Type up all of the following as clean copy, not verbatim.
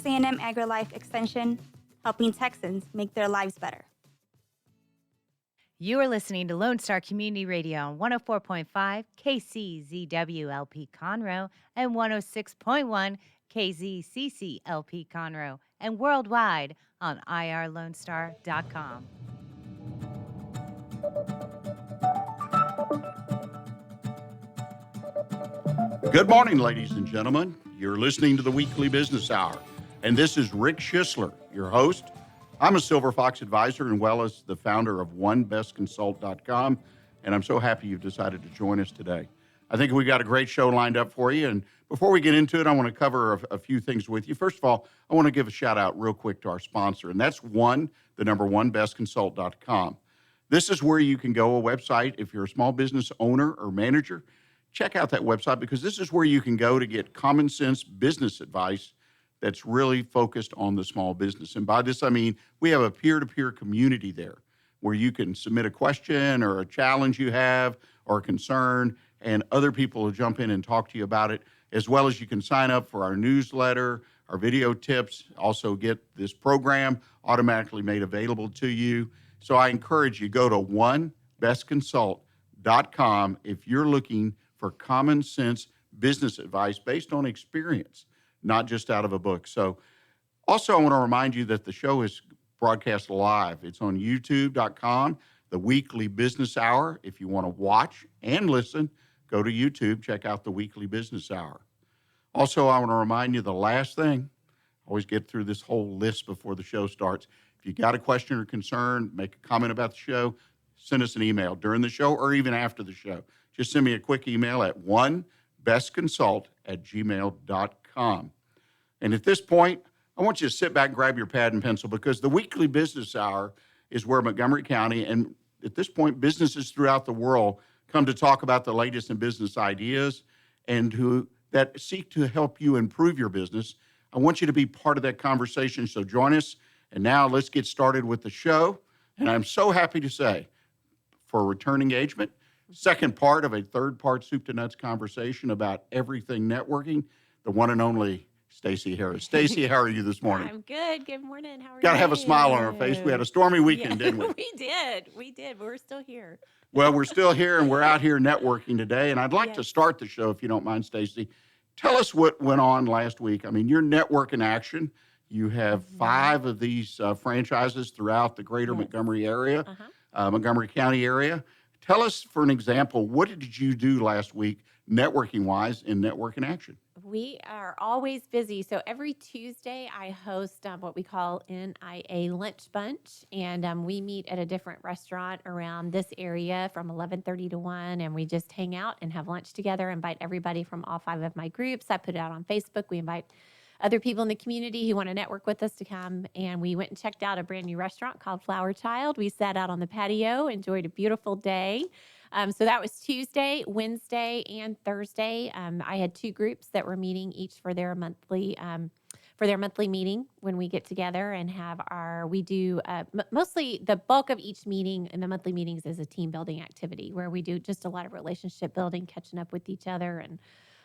A&M AgriLife Extension, helping Texans make their lives better. You are listening to Lone Star Community Radio on 104.5 KCZWLP Conroe and 106.1 KZCCLP Conroe and worldwide on irlonestar.com. Good morning, ladies and gentlemen. You're listening to the Weekly Business Hour, and this is Rick Schissler, your host. I'm a Silver Fox advisor and well as the founder of OneBestConsult.com, and I'm so happy you've decided to join us today. I think we got a great show lined up for you, and before we get into it, I want to cover a few things with you. First of all, I want to give a shout out real quick to our sponsor, and that's OneBestConsult.com. This is where you can go, a website, if you're a small business owner or manager, check out that website because this is where you can go to get common sense business advice that's really focused on the small business. And by this, I mean, we have a peer-to-peer community there where you can submit a question or a challenge you have or a concern, and other people will jump in and talk to you about it, as well as you can sign up for our newsletter, our video tips, also get this program automatically made available to you. So I encourage you, go to OneBestConsult.com if you're looking for common sense business advice based on experience, not just out of a book. So also I want to remind you that the show is broadcast live. It's on YouTube.com, the Weekly Business Hour. If you want to watch and listen, go to YouTube, check out the Weekly Business Hour. Also, I want to remind you the last thing, always get through this whole list before the show starts. If you got a question or concern, make a comment about the show, send us an email during the show or even after the show. Just send me a quick email at onebestconsult@gmail.com. And at this point, I want you to sit back and grab your pad and pencil because the Weekly Business Hour is where Montgomery County and at this point, businesses throughout the world come to talk about the latest in business ideas and that seek to help you improve your business. I want you to be part of that conversation, so join us. And now let's get started with the show. And I'm so happy to say, for a return engagement, second part of a third-part soup to nuts conversation about everything networking, the one and only Stacy Harris. Stacy, how are you this morning? I'm good. Good morning. How are you? Got to have a smile on our face. We had a stormy weekend, didn't we? We did. We're still here. Well, we're still here, and we're out here networking today. And I'd like to start the show, if you don't mind, Stacy. Tell us what went on last week. I mean, your network in action. You have 5 of these franchises throughout the greater Montgomery area, Montgomery County area. Tell us, for an example, what did you do last week, networking-wise, in Network in Action? We are always busy. So every Tuesday, I host what we call NIA Lunch Bunch, and we meet at a different restaurant around this area from 11:30 to 1, and we just hang out and have lunch together, invite everybody from all 5 of my groups. I put it out on Facebook. We invite other people in the community who want to network with us to come, and we went and checked out a brand new restaurant called Flower Child. We sat out on the patio, enjoyed a beautiful day. So that was Tuesday, Wednesday, and Thursday. I had 2 groups that were meeting each for their monthly meeting when we get together and have mostly the bulk of each meeting in the monthly meetings is a team building activity where we do just a lot of relationship building, catching up with each other and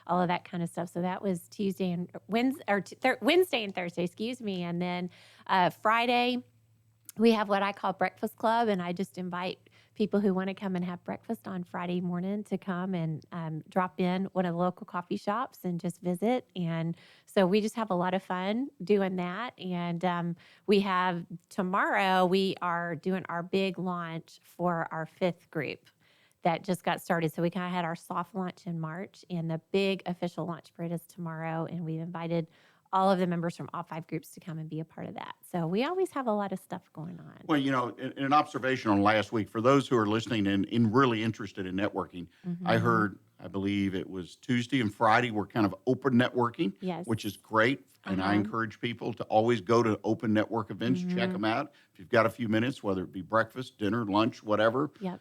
all of that kind of stuff. So that was Wednesday and Thursday, and then Friday we have what I call Breakfast Club, and I just invite people who want to come and have breakfast on Friday morning to come and drop in one of the local coffee shops and just visit. And so we just have a lot of fun doing that. And we have tomorrow, we are doing our big launch for our 5th group that just got started. So we kind of had our soft launch in March, and the big official launch parade is tomorrow. And we've invited all of the members from all 5 groups to come and be a part of that. So we always have a lot of stuff going on. Well, in an observation on last week, for those who are listening and really interested in networking, I heard, I believe it was Tuesday and Friday were kind of open networking, which is great. And I encourage people to always go to open network events, check them out. If you've got a few minutes, whether it be breakfast, dinner, lunch, whatever. Yep.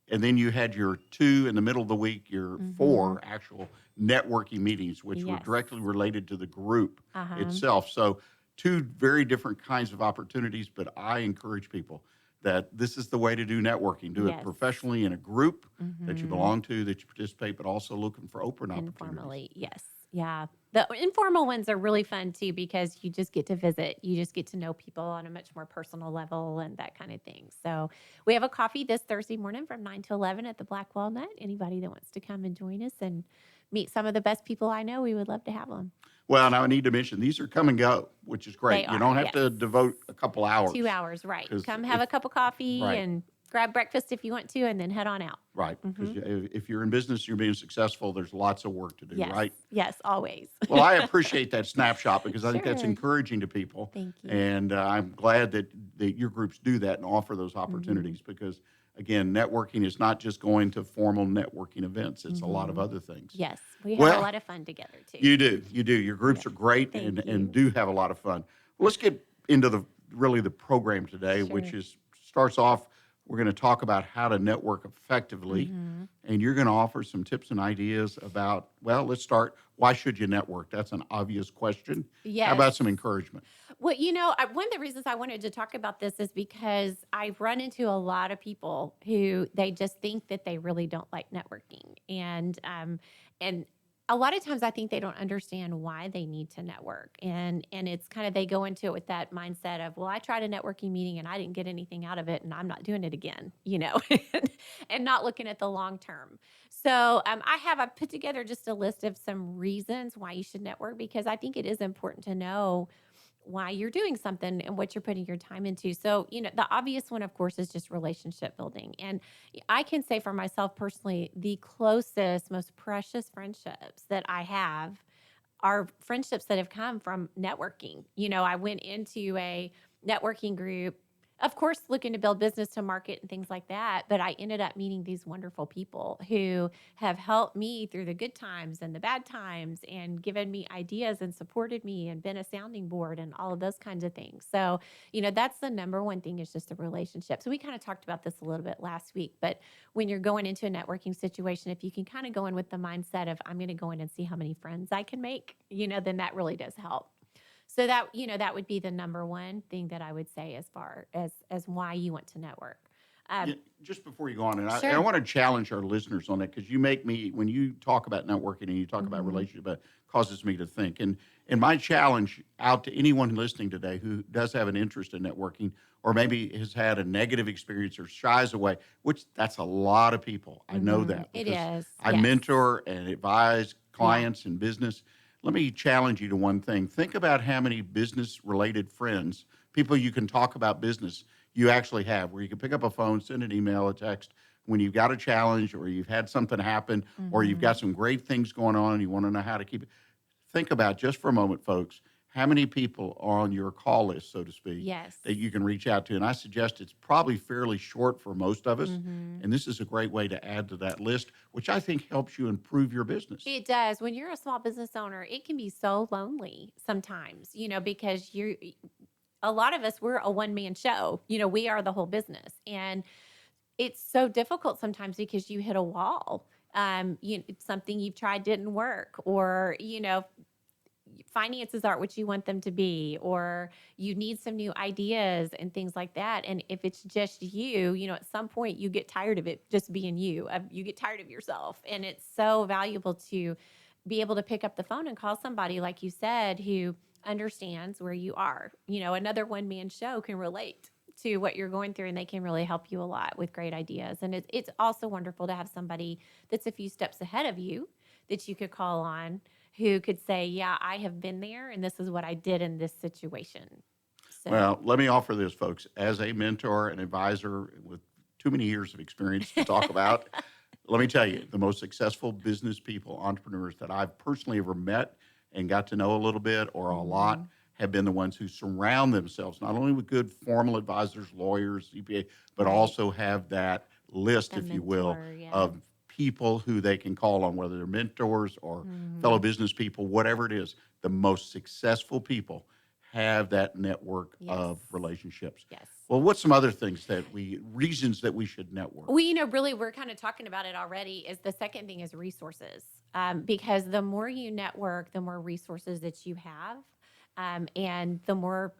And then you had your 2 in the middle of the week, your 4 actual networking meetings, which were directly related to the group itself. So 2 very different kinds of opportunities, but I encourage people that this is the way to do networking. Do it professionally in a group that you belong to, that you participate, but also looking for open opportunities. Informally, yes. Yeah. The informal ones are really fun too because you just get to visit. You just get to know people on a much more personal level and that kind of thing. So we have a coffee this Thursday morning from 9 to 11 at the Black Walnut. Anybody that wants to come and join us and meet some of the best people I know, we would love to have them. Well, now I need to mention these are come and go, which is great. They You are, don't have to yes. devote a couple hours. 2 hours, right. 'Cause Come have a cup of coffee right. and grab breakfast if you want to, and then head on out. Right. Because if you're in business, you're being successful, there's lots of work to do, Yes. right? Yes, always. Well, I appreciate that snapshot because I think that's Sure. encouraging to people. Thank you. And I'm glad that your groups do that and offer those opportunities because, again, networking is not just going to formal networking events. It's a lot of other things. Yes, we have Well, a lot of fun together too. You do. You do. Your groups are great Thank and you. do have a lot of fun. Well, let's get into the program today, which Sure. starts off, we're going to talk about how to network effectively. And you're going to offer some tips and ideas about, well, let's start. Why should you network? That's an obvious question. Yes. How about some encouragement? Well, one of the reasons I wanted to talk about this is because I've run into a lot of people who they just think that they really don't like networking, and a lot of times I think they don't understand why they need to network, and it's kind of they go into it with that mindset of, well, I tried a networking meeting and I didn't get anything out of it, and I'm not doing it again, and not looking at the long term. So I put together just a list of some reasons why you should network because I think it is important to know why you're doing something and what you're putting your time into. So, the obvious one, of course, is just relationship building. And I can say for myself personally, the closest, most precious friendships that I have are friendships that have come from networking. I went into a networking group, of course, looking to build business to market and things like that. But I ended up meeting these wonderful people who have helped me through the good times and the bad times and given me ideas and supported me and been a sounding board and all of those kinds of things. So, that's the number one thing is just the relationship. So we kind of talked about this a little bit last week, but when you're going into a networking situation, if you can kind of go in with the mindset of, I'm going to go in and see how many friends I can make, then that really does help. So that would be the number one thing that I would say as far as why you want to network. Yeah, just before you go on, and I Sure. want to challenge our listeners on that because you make me, when you talk about networking and you talk about relationship, it causes me to think. And my challenge out to anyone listening today who does have an interest in networking or maybe has had a negative experience or shies away, which that's a lot of people. I know that. It because is, I yes. mentor and advise clients in business. Let me challenge you to one thing. Think about how many business-related friends, people you can talk about business, you actually have, where you can pick up a phone, send an email, a text, when you've got a challenge or you've had something happen or you've got some great things going on and you want to know how to keep it. Think about, just for a moment, folks, how many people are on your call list, so to speak, Yes. that you can reach out to. And I suggest it's probably fairly short for most of us. And this is a great way to add to that list, which I think helps you improve your business. It does. When you're a small business owner, it can be so lonely sometimes, because a lot of us, we're a one-man show. We are the whole business. And it's so difficult sometimes because you hit a wall. Something you've tried didn't work, or, finances aren't what you want them to be, or you need some new ideas and things like that. And if it's just you, at some point you get tired of it just being you. You get tired of yourself. And it's so valuable to be able to pick up the phone and call somebody, like you said, who understands where you are. Another one-man show can relate to what you're going through, and they can really help you a lot with great ideas. And it's also wonderful to have somebody that's a few steps ahead of you that you could call on, who could say, yeah, I have been there, and this is what I did in this situation. So, Well, let me offer this, folks. As a mentor and advisor with too many years of experience to talk about, let me tell you, the most successful business people, entrepreneurs that I've personally ever met and got to know a little bit or a lot have been the ones who surround themselves not only with good formal advisors, lawyers, CPA, but Right. also have that list, The if you will, mentor, yeah. of people who they can call on, whether they're mentors or fellow business people, whatever it is. The most successful people have that network of relationships. Yes. Well, what's some other reasons that we should network? Really, we're kind of talking about it already, is the second thing is resources. Because the more you network, the more resources that you have, and the more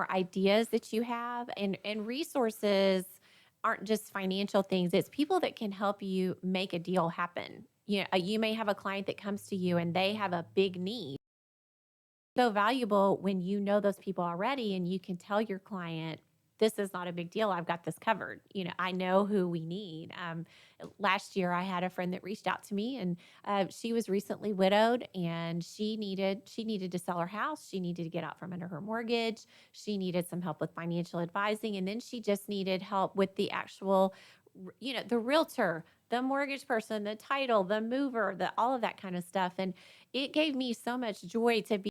ideas that you have, and resources aren't just financial things. It's people that can help you make a deal happen. you may have a client that comes to you and they have a big need. So valuable when you know those people already and you can tell your client, this is not a big deal. I've got this covered. I know who we need. Last year, I had a friend that reached out to me, and she was recently widowed, and she needed to sell her house. She needed to get out from under her mortgage. She needed some help with financial advising, and then she just needed help with the actual, the realtor, the mortgage person, the title, the mover, all of that kind of stuff. And it gave me so much joy to be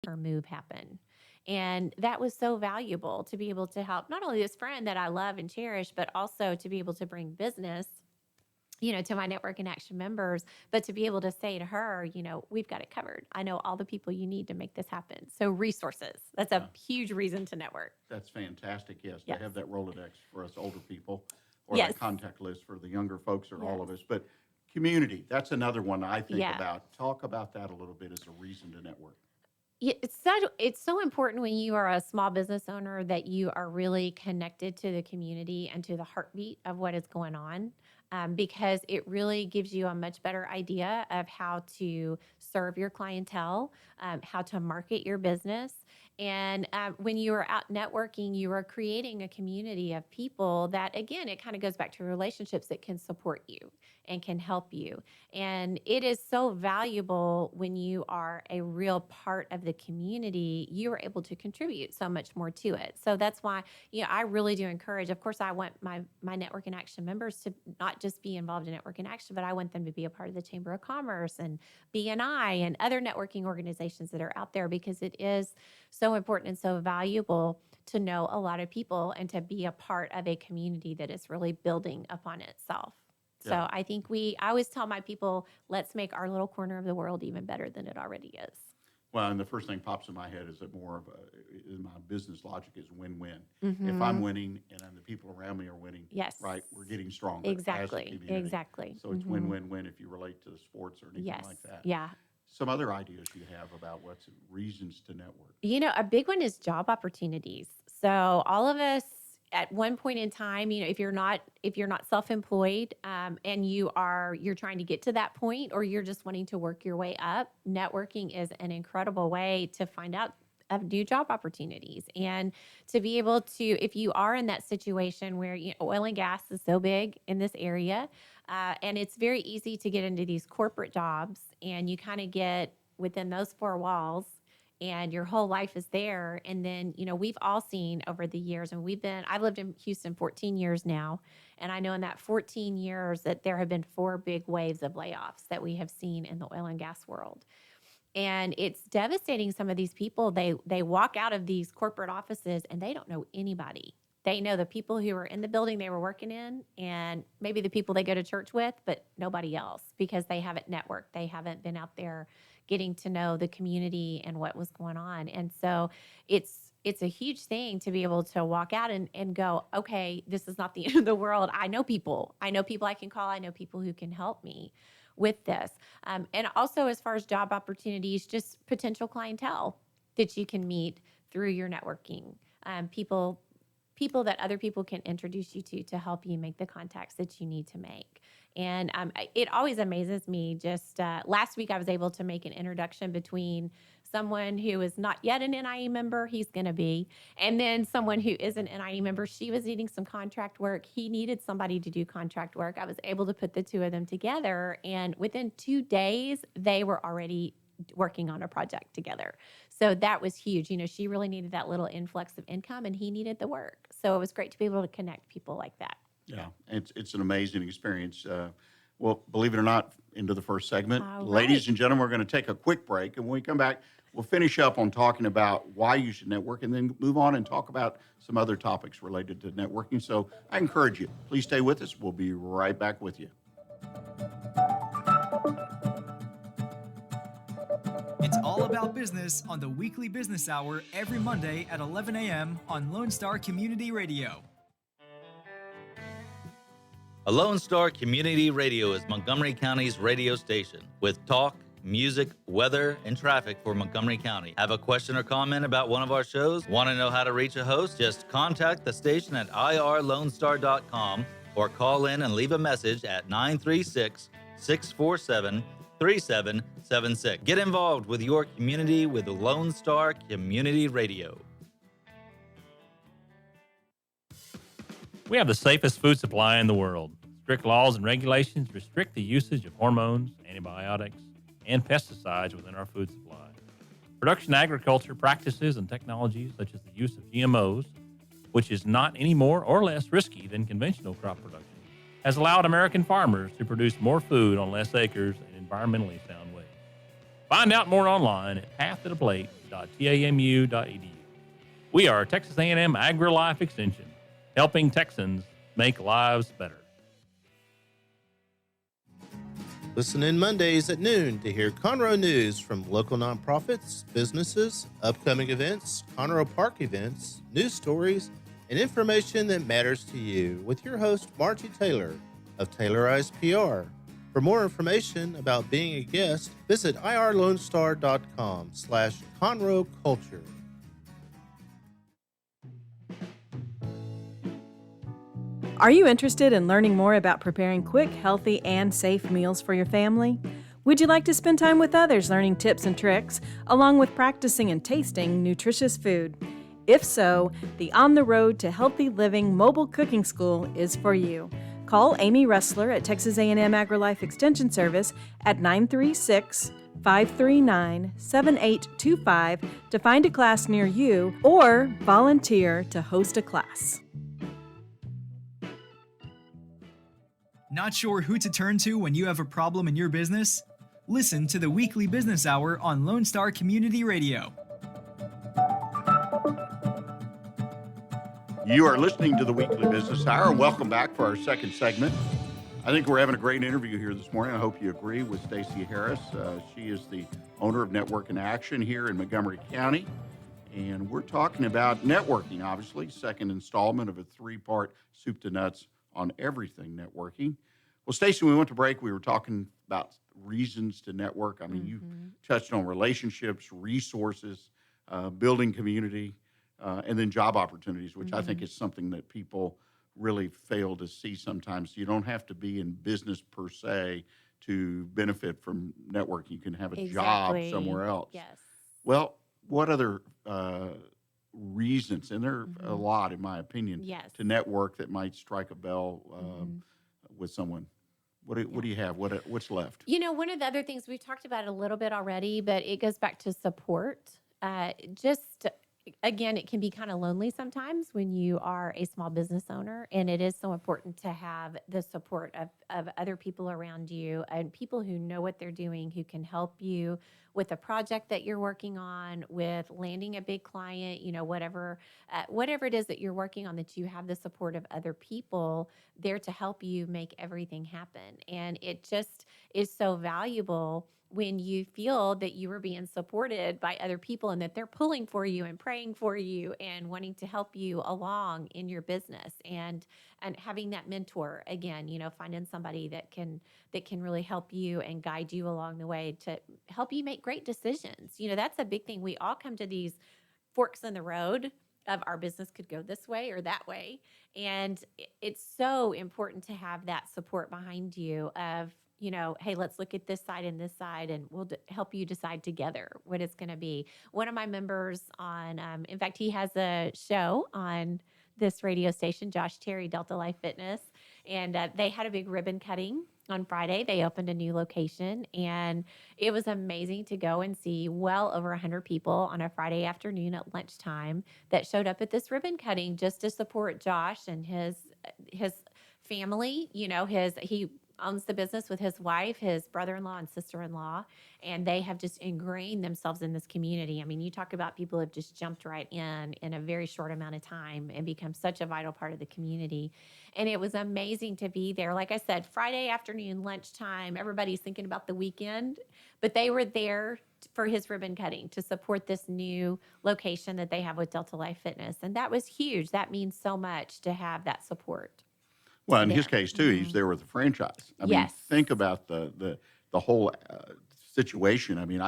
her move happen. And that was so valuable to be able to help not only this friend that I love and cherish, but also to be able to bring business, to my Network in Action members, but to be able to say to her, we've got it covered. I know all the people you need to make this happen. So resources, that's a huge reason to network. That's fantastic. Yes, Yes. to have that Rolodex for us older people, or Yes. that contact list for the younger folks, or all of Yes. us. But community, that's another one I think Yeah. about. Talk about that a little bit as a reason to network. Yeah, it's so important when you are a small business owner that you are really connected to the community and to the heartbeat of what is going on, because it really gives you a much better idea of how to serve your clientele, how to market your business. And when you are out networking, you are creating a community of people that, again, it kind of goes back to relationships that can support you and can help you. And it is so valuable when you are a real part of the community, you are able to contribute so much more to it. So that's why, I really do encourage, of course, I want my Network in Action members to not just be involved in Network in Action, but I want them to be a part of the Chamber of Commerce and BNI and other networking organizations that are out there, because it is so important and so valuable to know a lot of people and to be a part of a community that is really building upon itself. So Yeah. I think I always tell my people, let's make our little corner of the world even better than it already is. Well, and the first thing pops in my head is that more of in my business logic is win-win. If Mhm. I'm winning and the people around me are winning, Yes. right, we're getting stronger as a Exactly. community. Exactly. So it's Mhm. win-win-win if you relate to the sports or anything Yes. like that. Yeah. Some other ideas you have about what's reasons to network? A big one is job opportunities. So all of us at one point in time, if you're not self-employed, and you're trying to get to that point, or you're just wanting to work your way up, networking is an incredible way to find out of new job opportunities, and to be able to, if you are in that situation where oil and gas is so big in this area, and it's very easy to get into these corporate jobs, and you kind of get within those four walls and your whole life is there. And then, we've all seen over the years, and I've lived in Houston 14 years now. And I know in that 14 years that there have been 4 big waves of layoffs that we have seen in the oil and gas world. And it's devastating. Some of these people, they walk out of these corporate offices and they don't know anybody. They know the people who are in the building they were working in, and maybe the people they go to church with, but nobody else, because they haven't networked. They haven't been out there getting to know the community and what was going on. And so it's a huge thing to be able to walk out and go, okay, this is not the end of the world. I know people I can call. I know people who can help me with this. And also, as far as job opportunities, just potential clientele that you can meet through your networking, people that other people can introduce you to help you make the contacts that you need to make. And it always amazes me. Just last week, I was able to make an introduction between someone who is not yet an NIE member, he's going to be, and then someone who is an NIE member. She was needing some contract work. He needed somebody to do contract work. I was able to put the two of them together, and within 2 days, they were already working on a project together. So that was huge. She really needed that little influx of income, and he needed the work. So it was great to be able to connect people like that. Yeah, it's an amazing experience. Well, believe it or not, into the first segment. All Ladies right. and gentlemen, we're going to take a quick break. And when we come back, we'll finish up on talking about why you should network, and then move on and talk about some other topics related to networking. So I encourage you, please stay with us. We'll be right back with you. It's all about business on the weekly business hour every Monday at 11 a.m. on Lone Star Community Radio. A Lone Star Community Radio is Montgomery County's radio station with talk, music, weather, and traffic for Montgomery County. Have a question or comment about one of our shows? Want to know how to reach a host? Just contact the station at irlonestar.com or call in and leave a message at 936 888-647-3776. Get involved with your community with Lone Star Community Radio. We have the safest food supply in the world. Strict laws and regulations restrict the usage of hormones, antibiotics, and pesticides within our food supply. Production agriculture practices and technologies such as the use of GMOs, which is not any more or less risky than conventional crop production, has allowed American farmers to produce more food on less acres in environmentally sound ways. Find out more online at pathtotheplate.tamu.edu. We are Texas A&M Agri-Life Extension, helping Texans make lives better. Listen in Mondays at noon to hear Conroe news from local nonprofits, businesses, upcoming events, Conroe Park events, news stories, and information that matters to you with your host, Margie Taylor of Taylorized PR. For more information about being a guest, visit irlonestar.com/Conroe Culture. Are you interested in learning more about preparing quick, healthy, and safe meals for your family? Would you like to spend time with others learning tips and tricks, along with practicing and tasting nutritious food? If so, the On the Road to Healthy Living Mobile Cooking School is for you. Call Amy Ressler at Texas A&M Agri-Life Extension Service at 936-539-7825 to find a class near you or volunteer to host a class. Not sure who to turn to when you have a problem in your business? Listen to the Weekly Business Hour on Lone Star Community Radio. You are listening to the Weekly Business Hour. Welcome back for our second segment. I think we're having a great interview here this morning. I hope you agree with Stacy Harris. She is the owner of Network in Action here in Montgomery County. And we're talking about networking, obviously, second installment of a three-part soup to nuts on everything networking. Well, Stacy, when we went to break, we were talking about reasons to network. I mean, you touched on relationships, resources, building community, and then job opportunities, which I think is something that people really fail to see sometimes. You don't have to be in business per se to benefit from networking. You can have a job somewhere else. Yes. Well, what other reasons, and there are a lot, in my opinion, to network that might strike a bell with someone? What do you have? What's left? You know, one of the other things we've talked about a little bit already, but it goes back to support. Again, it can be kind of lonely sometimes when you are a small business owner, and it is so important to have the support of other people around you and people who know what they're doing, who can help you with a project that you're working on, with landing a big client, you know, whatever it is that you're working on, that you have the support of other people there to help you make everything happen. And it just is so valuable when you feel that you are being supported by other people and that they're pulling for you and praying for you and wanting to help you along in your business, and having that mentor, again, you know, finding somebody that can really help you and guide you along the way to help you make great decisions. You know, that's a big thing. We all come to these forks in the road of our business could go this way or that way. And it's so important to have that support behind you of, you know, hey, let's look at this side and we'll help you decide together what it's going to be. One of my members on, in fact, he has a show on this radio station, Josh Terry, Delta Life Fitness, and they had a big ribbon cutting on Friday. They opened a new location, and it was amazing to go and see well over 100 people on a Friday afternoon at lunchtime that showed up at this ribbon cutting just to support Josh and his family. You know, he owns the business with his wife, his brother-in-law and sister-in-law, and they have just ingrained themselves in this community. I mean, you talk about people who have just jumped right in a very short amount of time and become such a vital part of the community. And it was amazing to be there. Like I said, Friday afternoon, lunchtime, everybody's thinking about the weekend, but they were there for his ribbon cutting to support this new location that they have with Delta Life Fitness. And that was huge. That means so much to have that support. Well, in his case, too, he's there with a franchise. I mean, think about the whole situation. I mean,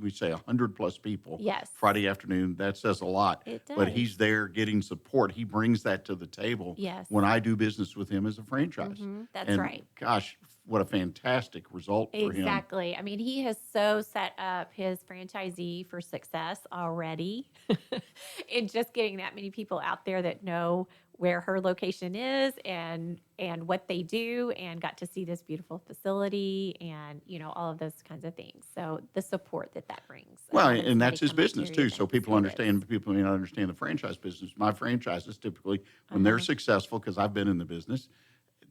we say 100+ people Friday afternoon. That says a lot. It does. But he's there getting support. He brings that to the table when I do business with him as a franchise. That's right. Gosh, what a fantastic result for him. Exactly. I mean, he has so set up his franchisee for success already. And just getting that many people out there that know where her location is and what they do, and got to see this beautiful facility and, all of those kinds of things. So the support that brings. Well, when and that's somebody his comes to business your too. So events. people It understand, is. people may not understand the franchise business. My franchises typically, when they're successful, because I've been in the business,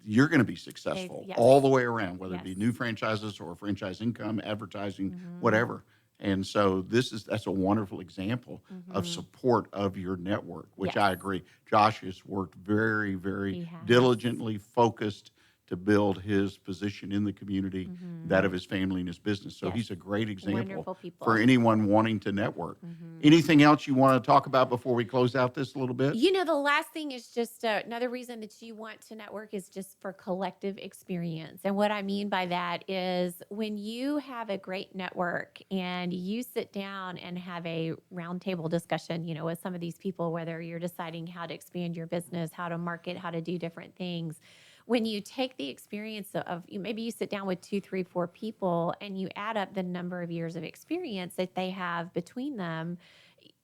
you're going to be successful Yes. all the way around, whether it be Yes. new franchises or franchise income, advertising, whatever. And so that's a wonderful example of support of your network, which I Yes. agree. Josh has worked very, very He has. diligently focused to build his position in the community, that of his family and his business. So Yes. he's a great example Wonderful people. for anyone wanting to network. Anything else you want to talk about before we close out this a little bit? The last thing is just another reason that you want to network is just for collective experience. And what I mean by that is when you have a great network and you sit down and have a roundtable discussion, with some of these people, whether you're deciding how to expand your business, how to market, how to do different things. When you take the experience of maybe you sit down with 2, 3, 4 people and you add up the number of years of experience that they have between them,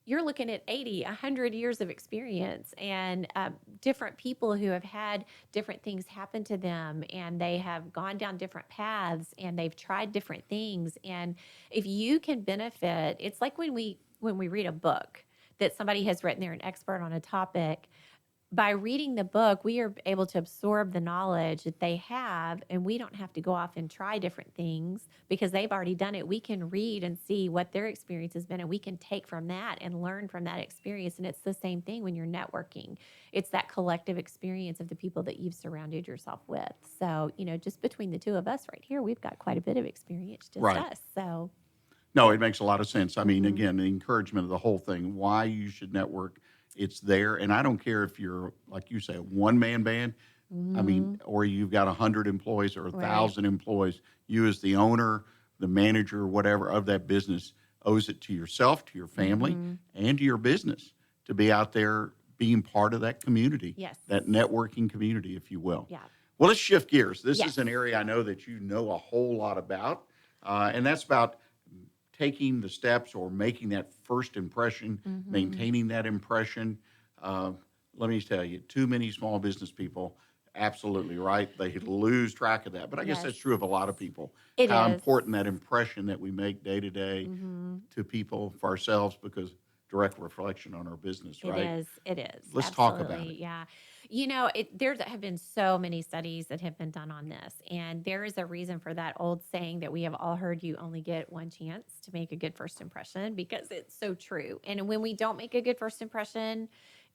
you're looking at 80, 100 years of experience, and different people who have had different things happen to them, and they have gone down different paths, and they've tried different things. And if you can benefit, it's like when we read a book that somebody has written, they're an expert on a topic. By reading the book, we are able to absorb the knowledge that they have, and we don't have to go off and try different things because they've already done it. We can read and see what their experience has been, and we can take from that and learn from that experience. And it's the same thing when you're networking. It's that collective experience of the people that you've surrounded yourself with. So, just between the two of us right here, we've got quite a bit of experience, just Right. us. So, No, it makes a lot of sense. I mean, again, the encouragement of the whole thing, why you should network, it's there. And I don't care if you're, like you say, a one-man band, I mean, or you've got 100 employees or 1,000 employees. You as the owner, the manager, whatever of that business owes it to yourself, to your family, and to your business to be out there being part of that community, Yes. that networking community, if you will. yeah. Well, let's shift gears. This Yes. is an area I know that you know a whole lot about, and that's about taking the steps or making that first impression, maintaining that impression. Let me tell you, too many small business people, absolutely right. They lose track of that. But I guess Yes. that's true of a lot of people. It How is. important that impression that we make day to day to people, for ourselves, because direct reflection on our business, right? It is. Let's talk about Absolutely, it. Yeah. There have been so many studies that have been done on this. And there is a reason for that old saying that we have all heard: you only get one chance to make a good first impression, because it's so true. And when we don't make a good first impression,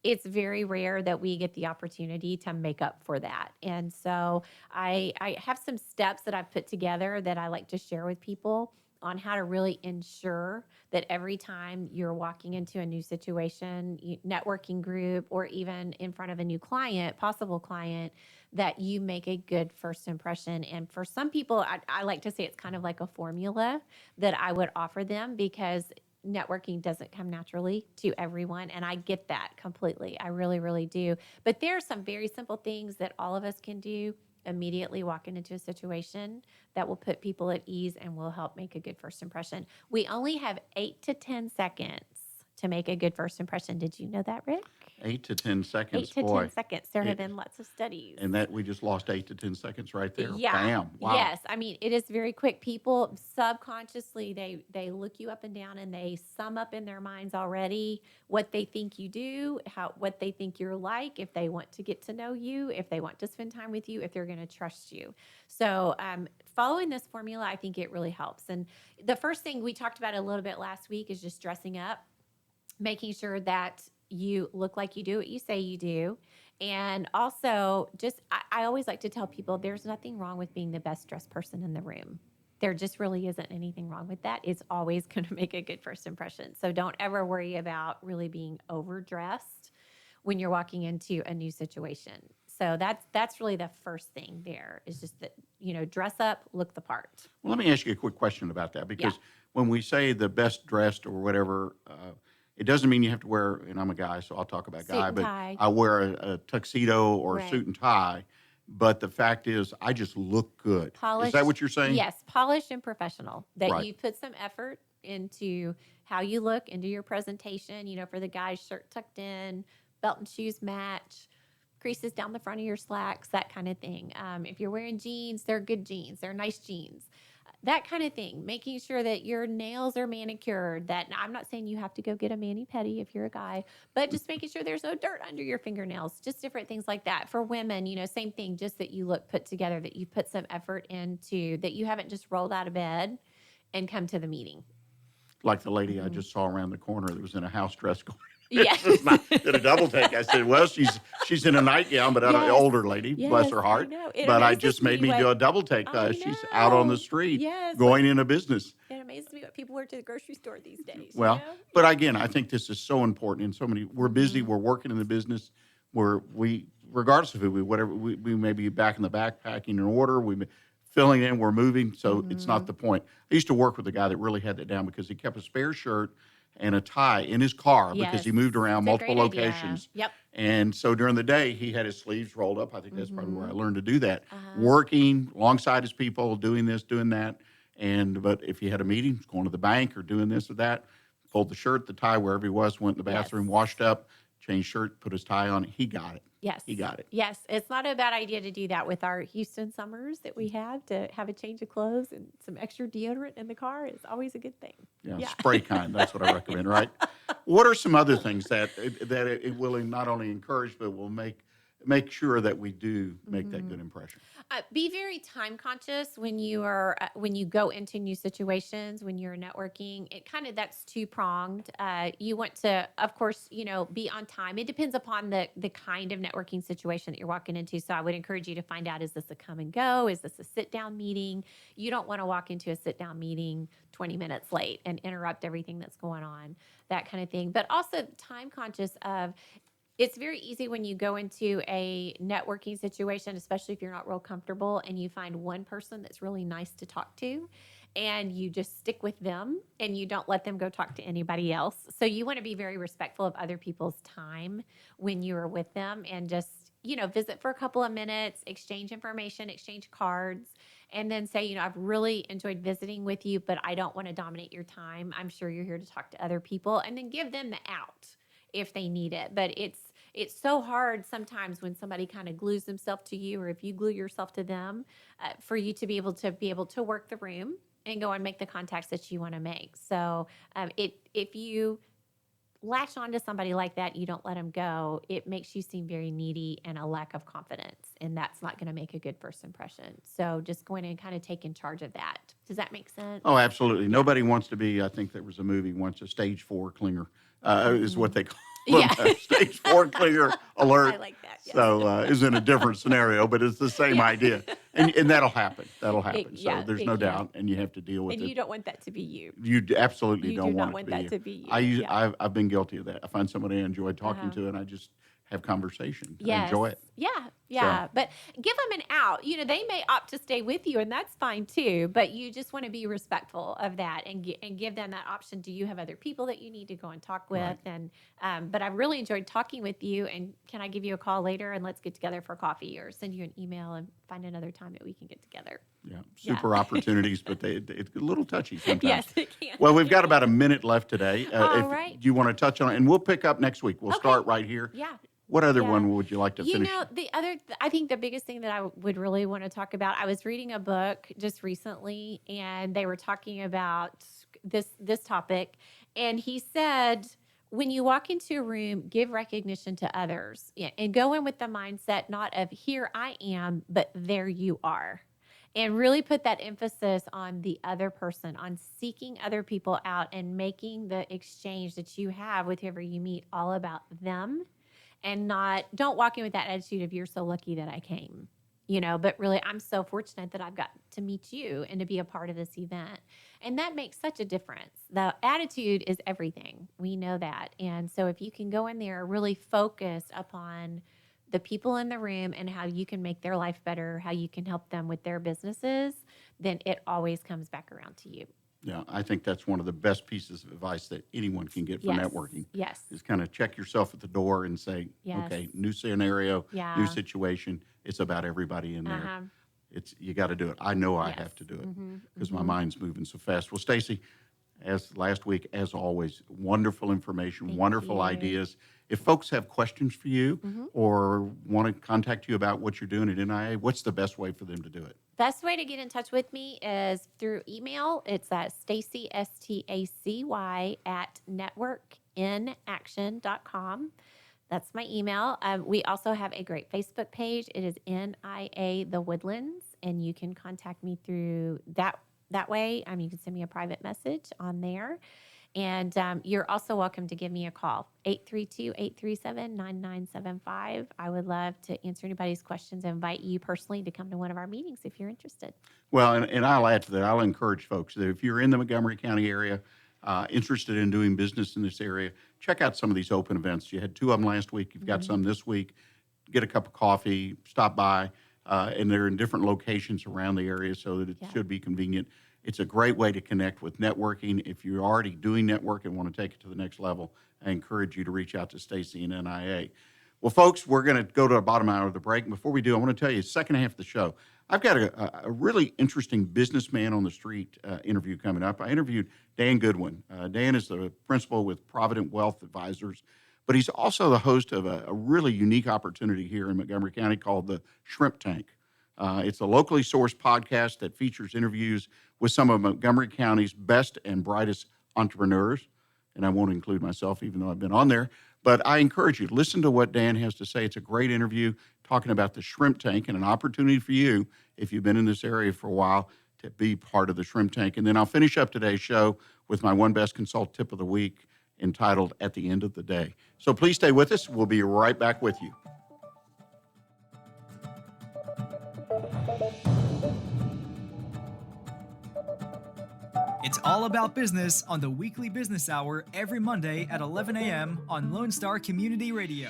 it's very rare that we get the opportunity to make up for that. And so I have some steps that I've put together that I like to share with people on how to really ensure that every time you're walking into a new situation, networking group, or even in front of a new client, possible client, that you make a good first impression. And for some people, I like to say it's kind of like a formula that I would offer them, because networking doesn't come naturally to everyone. And I get that completely. I really, really do. But there are some very simple things that all of us can do immediately walking into a situation that will put people at ease and will help make a good first impression. We only have 8 to 10 seconds to make a good first impression. Did you know that, Rick? 8 to 10 seconds, 8 to boy. 10 seconds. There have It- been lots of studies. And that we just lost 8 to 10 seconds right there. Yeah. Bam. Wow. Yes. I mean, it is very quick. People subconsciously, they look you up and down, and they sum up in their minds already what they think you do, what they think you're like, if they want to get to know you, if they want to spend time with you, if they're going to trust you. So following this formula, I think it really helps. And the first thing we talked about a little bit last week is just dressing up, making sure that you look like you do what you say you do. And also, I always like to tell people there's nothing wrong with being the best dressed person in the room. There just really isn't anything wrong with that. It's always going to make a good first impression. So don't ever worry about really being overdressed when you're walking into a new situation. So that's really the first thing there, is just that, dress up, look the part. Well, let me ask you a quick question about that, because when we say the best dressed or whatever, it doesn't mean you have to wear, and I'm a guy, so I'll talk about Suit guy, and but tie. I wear a tuxedo or a Right. suit and tie. But the fact is, I just look good. Polished. Is that what you're saying? Yes, polished and professional. That Right. you put some effort into how you look, into your presentation. For the guys, shirt tucked in, belt and shoes match, creases down the front of your slacks, that kind of thing. If you're wearing jeans, they're good jeans. They're nice jeans. That kind of thing. Making sure that your nails are manicured. That I'm not saying you have to go get a mani-pedi if you're a guy, but just making sure there's no dirt under your fingernails. Just different things like that. For women, same thing. Just that you look put together, that you put some effort into, that you haven't just rolled out of bed and come to the meeting. Like the lady I just saw around the corner that was in a house dress going. Yes. Did a double take. I said, well, she's in a nightgown, but an Yes. older lady, bless her heart. I know. It But I amazes just made me what- do a double take. I She's out on the know. street Yes. going into business. It amazes me what people wear to the grocery store these days. Well, but again, I think this is so important. And so many, we're busy, Mm-hmm. we're working in the business, regardless of who we may be back in the back packing an order, filling in, we're moving. So it's Mm-hmm. not the point. I used to work with a guy that really had that down because he kept a spare shirt and a tie in his car because he Yes. moved around It's a multiple great idea. locations. Yep. And so during the day, he had his sleeves rolled up. I think that's probably where I learned to do that. Uh-huh. Working alongside his people, doing this, doing that. But if he had a meeting, going to the bank or doing this or that, fold the shirt, the tie, wherever he was, went in the bathroom, Yes. washed up, changed shirt, put his tie on. He got it. Yes. He got it. Yes. It's not a bad idea to do that with our Houston summers that we have, to have a change of clothes and some extra deodorant in the car is always a good thing. Yeah, spray kind. That's what I recommend, right? What are some other things that it will not only encourage, but will make sure that we do make that good impression? Be very time conscious when you are when you go into new situations, when you're networking. That's two pronged. You want to, of course, be on time. It depends upon the kind of networking situation that you're walking into. So I would encourage you to find out: is this a come and go? Is this a sit down meeting? You don't want to walk into a sit down meeting 20 minutes late and interrupt everything that's going on. That kind of thing. But also time conscious of. It's very easy when you go into a networking situation, especially if you're not real comfortable, and you find one person that's really nice to talk to, and you just stick with them and you don't let them go talk to anybody else. So you want to be very respectful of other people's time when you are with them, and just, visit for a couple of minutes, exchange information, exchange cards, and then say, I've really enjoyed visiting with you, but I don't want to dominate your time. I'm sure you're here to talk to other people, and then give them the out if they need it. But it's so hard sometimes when somebody kind of glues themselves to you, or if you glue yourself to them, for you to be able to work the room and go and make the contacts that you want to make. So if you latch onto somebody like that, you don't let them go, it makes you seem very needy and a lack of confidence, and that's not going to make a good first impression. So just going and kind of taking charge of that. Does that make sense? Oh, absolutely. Nobody wants to be, I think there was a movie once, a stage 4 clinger, is what they call Yeah. stage 4 clinger alert. I like that. Yes. So it's in a different scenario, but it's the same idea. And that'll happen. That'll happen. yeah, So there's it no can. doubt, and you have to deal with And it. you don't want that to be you. You absolutely You don't do not want want it that to be you. I've been guilty of that. I find somebody I enjoy talking to, and I just have conversation. I Yes. enjoy it. Yeah. But give them an out. They may opt to stay with you, and that's fine too. But you just want to be respectful of that, and give them that option. Do you have other people that you need to go and talk with? Right. And but I really enjoyed talking with you. And can I give you a call later and let's get together for coffee, or send you an email and find another time that we can get together? Yeah, super opportunities, but it's a little touchy sometimes. Yes, it can. Well, we've got about a minute left today. All If right. you want to touch on it, and we'll pick up next week. We'll Okay. start right here. Yeah. What other Yeah. one would you like to finish? I think the biggest thing that I would really want to talk about, I was reading a book just recently, and they were talking about this topic, and he said, when you walk into a room, give recognition to others, and go in with the mindset not of here I am, but there you are. And really put that emphasis on the other person, on seeking other people out and making the exchange that you have with whoever you meet all about them. And don't walk in with that attitude of you're so lucky that I came, but really I'm so fortunate that I've got to meet you and to be a part of this event. And that makes such a difference. The attitude is everything. We know that. And so if you can go in there really focused upon the people in the room and how you can make their life better, how you can help them with their businesses, then it always comes back around to you. Yeah, I think that's one of the best pieces of advice that anyone can get for Yes. networking. Yes. Is kind of check yourself at the door and say, Yes. okay, new scenario, Yeah. new situation. It's about everybody in there. Uh-huh. You got to do it. I know I Yes. have to do it Mhm, because my mhm. mind's moving so fast. Well, Stacy, as last week, as always, wonderful information, Thank wonderful you. ideas. If folks have questions for you Mhm. or want to contact you about what you're doing at NIA, what's the best way for them to do it? Best way to get in touch with me is through email. It's at Stacy, STACY, at networkinaction.com. That's my email. We also have a great Facebook page. It is NIA The Woodlands, and you can contact me through that way. You can send me a private message on there. And you're also welcome to give me a call, 832-837-9975. I would love to answer anybody's questions and invite you personally to come to one of our meetings if you're interested. Well, and I'll add to that. I'll encourage folks that if you're in the Montgomery County area, interested in doing business in this area, check out some of these open events. You had 2 of them last week. You've got some this week. Get a cup of coffee, stop by, and they're in different locations around the area so that it should be convenient. It's a great way to connect with networking. If you're already doing network and want to take it to the next level, I encourage you to reach out to Stacy and NIA. Well, folks, we're going to go to the bottom hour of the break. Before we do, I want to tell you, second half of the show, I've got a really interesting businessman on the street interview coming up. I interviewed Dan Goodwin. Dan is the principal with Provident Wealth Advisors, but he's also the host of a really unique opportunity here in Montgomery County called the Shrimp Tank. It's a locally sourced podcast that features interviews with some of Montgomery County's best and brightest entrepreneurs. And I won't include myself, even though I've been on there. But I encourage you, listen to what Dan has to say. It's a great interview talking about the Shrimp Tank and an opportunity for you, if you've been in this area for a while, to be part of the Shrimp Tank. And then I'll finish up today's show with my One Best Consult tip of the week entitled At the End of the Day. So please stay with us. We'll be right back with you. It's all about business on the weekly business hour every Monday at 11 a.m. on Lone Star Community Radio.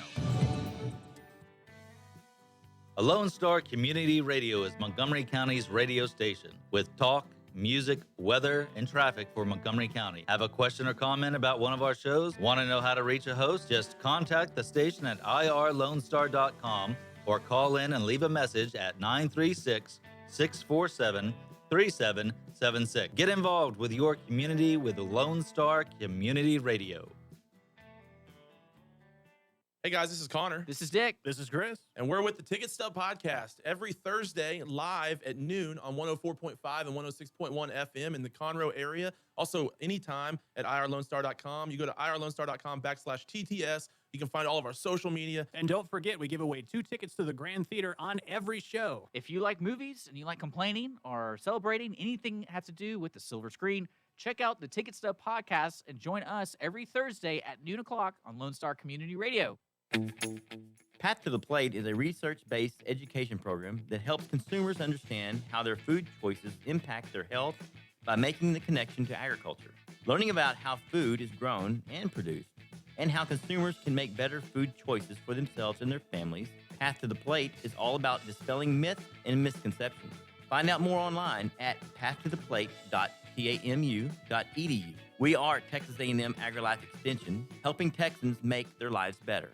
A Lone Star Community Radio is Montgomery County's radio station with talk, music, weather, and traffic for Montgomery County. Have a question or comment about one of our shows? Want to know how to reach a host? Just contact the station at irlonestar.com or call in and leave a message at 936-647-3776. Get involved with your community with Lone Star Community Radio. Hey guys, this is Connor. This is Dick. This is Chris. And we're with the Ticket Stub Podcast every Thursday live at noon on 104.5 and 106.1 FM in the Conroe area. Also, anytime at irlonestar.com. You go to irlonestar.com/TTS. You can find all of our social media. And don't forget, we give away 2 tickets to the Grand Theater on every show. If you like movies and you like complaining or celebrating anything that has to do with the silver screen, check out the Ticket Stub Podcast and join us every Thursday at noon o'clock on Lone Star Community Radio. Path to the Plate is a research-based education program that helps consumers understand how their food choices impact their health by making the connection to agriculture, learning about how food is grown and produced, and how consumers can make better food choices for themselves and their families. Path to the Plate is all about dispelling myths and misconceptions. Find out more online at pathtotheplate.tamu.edu. We are Texas A&M AgriLife Extension, helping Texans make their lives better.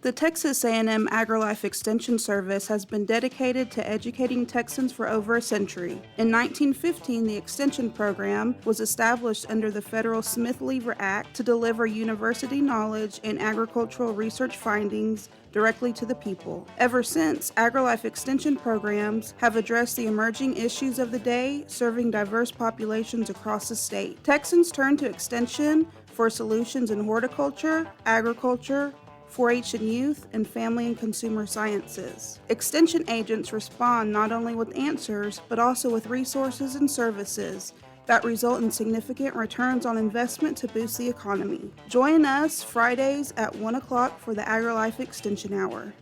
The Texas A&M AgriLife Extension Service has been dedicated to educating Texans for over a century. In 1915, the Extension Program was established under the federal Smith-Lever Act to deliver university knowledge and agricultural research findings directly to the people. Ever since, AgriLife Extension programs have addressed the emerging issues of the day, serving diverse populations across the state. Texans turn to Extension for solutions in horticulture, agriculture, 4-H and youth, and family and consumer sciences. Extension agents respond not only with answers, but also with resources and services that result in significant returns on investment to boost the economy. Join us Fridays at 1 o'clock for the AgriLife Extension Hour.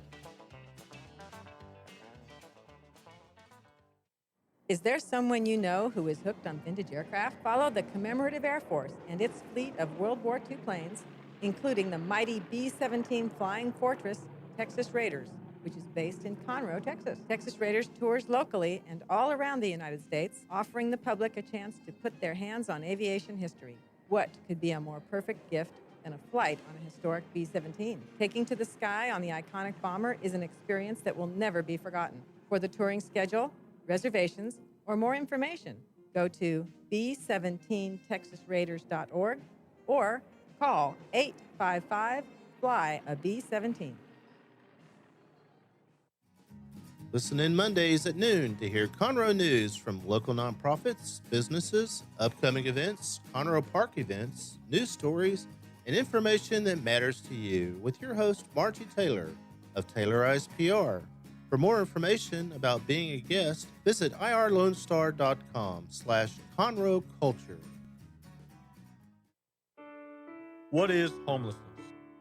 Is there someone you know who is hooked on vintage aircraft? Follow the Commemorative Air Force and its fleet of World War II planes, including the mighty B-17 Flying Fortress Texas Raiders. which is based in Conroe, Texas. Texas Raiders tours locally and all around the United States, offering the public a chance to put their hands on aviation history. What could be a more perfect gift than a flight on a historic B-17? Taking to the sky on the iconic bomber is an experience that will never be forgotten. For the touring schedule, reservations, or more information, go to b17texasraiders.org or call 855-FLY-A-B-17. Listen in Mondays at noon to hear Conroe news from local nonprofits, businesses, upcoming events, Conroe Park events, news stories, and information that matters to you with your host, Margie Taylor of Taylorized PR. For more information about being a guest, visit irlonestar.com/Conroe Culture. What is homelessness?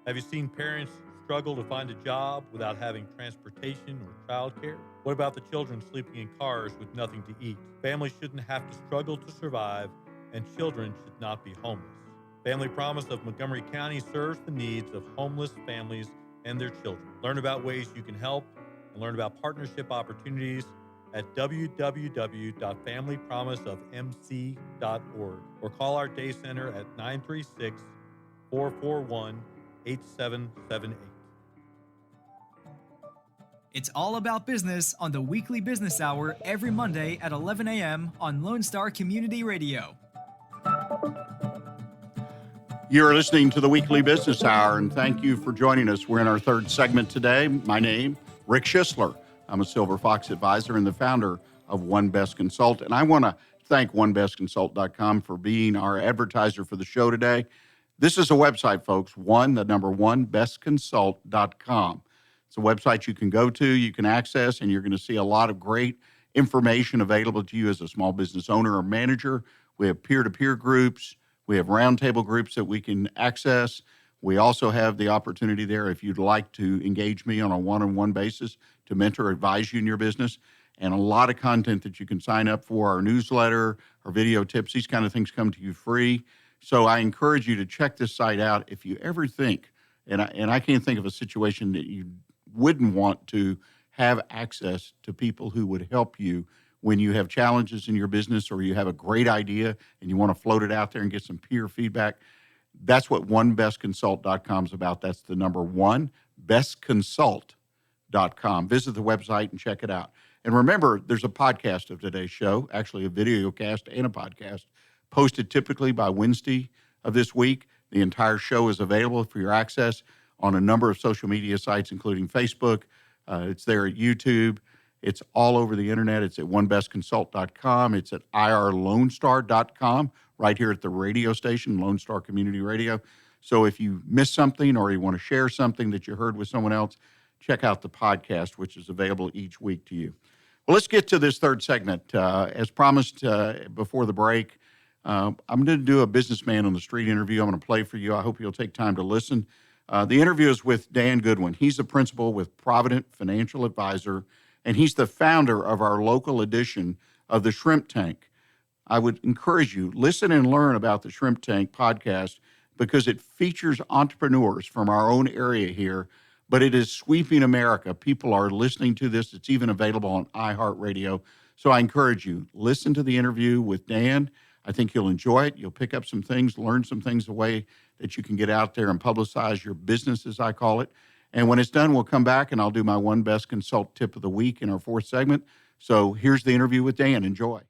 Have you seen parents struggle to find a job without having transportation or childcare? What about the children sleeping in cars with nothing to eat? Families shouldn't have to struggle to survive, and children should not be homeless. Family Promise of Montgomery County serves the needs of homeless families and their children. Learn about ways you can help and learn about partnership opportunities at www.familypromiseofmc.org or call our day center at 936-441-8778. It's all about business on the Weekly Business Hour every Monday at 11 a.m. on Lone Star Community Radio. You're listening to the Weekly Business Hour, and thank you for joining us. We're in our third segment today. My name, Rick Schissler. I'm a Silver Fox advisor and the founder of One Best Consult. And I want to thank OneBestConsult.com for being our advertiser for the show today. This is a website, folks, bestconsult.com. It's a website you can go to, you can access, and you're going to see a lot of great information available to you as a small business owner or manager. We have peer-to-peer groups. We have roundtable groups that we can access. We also have the opportunity there, if you'd like to engage me on a one-on-one basis to mentor or advise you in your business, and a lot of content that you can sign up for, our newsletter, our video tips, these kind of things come to you free. So I encourage you to check this site out if you ever think, and I can't think of a situation that you wouldn't want to have access to people who would help you when you have challenges in your business or you have a great idea and you want to float it out there and get some peer feedback. That's what OneBestConsult.com is about. That's the number one, bestconsult.com. Visit the website and check it out. And remember, there's a podcast of today's show, actually a video cast and a podcast, posted typically by Wednesday of this week. The entire show is available for your access on a number of social media sites, including Facebook. It's there at YouTube. It's all over the internet. It's at onebestconsult.com. It's at irlonestar.com, right here at the radio station, Lone Star Community Radio. So if you missed something or you want to share something that you heard with someone else, check out the podcast, which is available each week to you. Well, let's get to this third segment. As promised before the break, I'm going to do a businessman on the street interview. I'm going to play for you. I hope you'll take time to listen. The interview is with Dan Goodwin. He's the principal with Provident Financial Advisor, and he's the founder of our local edition of the Shrimp Tank. I would encourage you, listen and learn about the Shrimp Tank podcast because it features entrepreneurs from our own area here, but it is sweeping America. People are listening to this. It's even available on iHeartRadio. So I encourage you, listen to the interview with Dan. I think you'll enjoy it. You'll pick up some things, learn some things, the way that you can get out there and publicize your business, as I call it. And when it's done, we'll come back and I'll do my One Best Consult tip of the week in our fourth segment. So here's the interview with Dan. Enjoy.